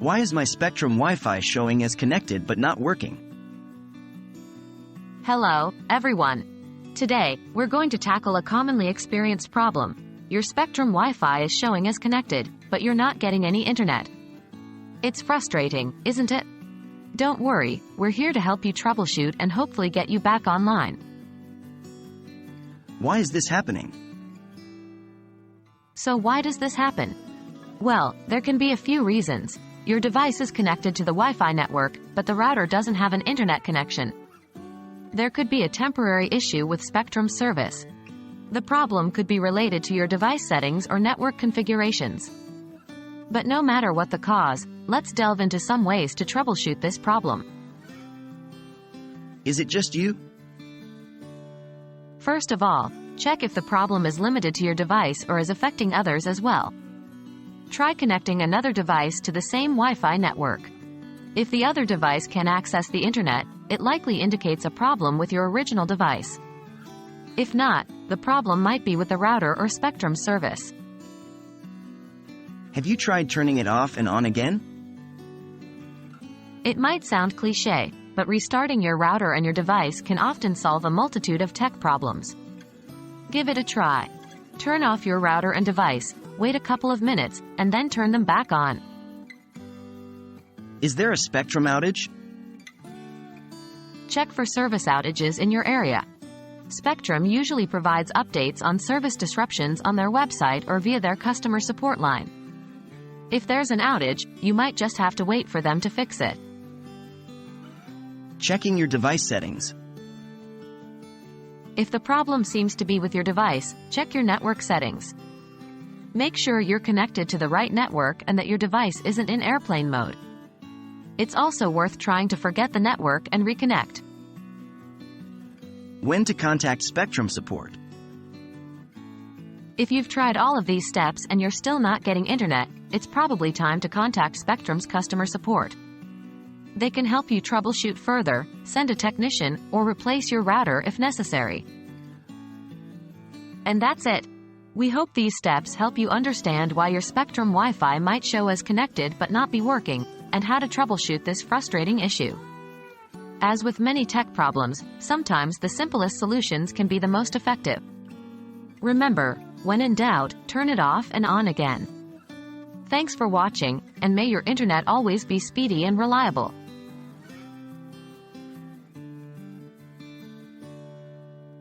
Why is my Spectrum Wi-Fi showing as connected but not working? Hello, everyone. Today, we're going to tackle a commonly experienced problem. Your Spectrum Wi-Fi is showing as connected, but you're not getting any internet. It's frustrating, isn't it? Don't worry, we're here to help you troubleshoot and hopefully get you back online. Why is this happening? So why does this happen? Well, there can be a few reasons. Your device is connected to the Wi-Fi network, but the router doesn't have an internet connection. There could be a temporary issue with Spectrum service. The problem could be related to your device settings or network configurations. But no matter what the cause, let's delve into some ways to troubleshoot this problem. Is it just you? First of all, check if the problem is limited to your device or is affecting others as well. Try connecting another device to the same Wi-Fi network. If the other device can access the internet, it likely indicates a problem with your original device. If not, the problem might be with the router or Spectrum service. Have you tried turning it off and on again? It might sound cliché, but restarting your router and your device can often solve a multitude of tech problems. Give it a try. Turn off your router and device, wait a couple of minutes, and then turn them back on. Is there a Spectrum outage? Check for service outages in your area. Spectrum usually provides updates on service disruptions on their website or via their customer support line. If there's an outage, you might just have to wait for them to fix it. Checking your device settings. If the problem seems to be with your device, check your network settings. Make sure you're connected to the right network and that your device isn't in airplane mode. It's also worth trying to forget the network and reconnect. When to contact Spectrum support? If you've tried all of these steps and you're still not getting internet, it's probably time to contact Spectrum's customer support. They can help you troubleshoot further, send a technician, or replace your router if necessary. And that's it. We hope these steps help you understand why your Spectrum Wi-Fi might show as connected but not be working, and how to troubleshoot this frustrating issue. As with many tech problems, sometimes the simplest solutions can be the most effective. Remember, when in doubt, turn it off and on again. Thanks for watching, and may your internet always be speedy and reliable.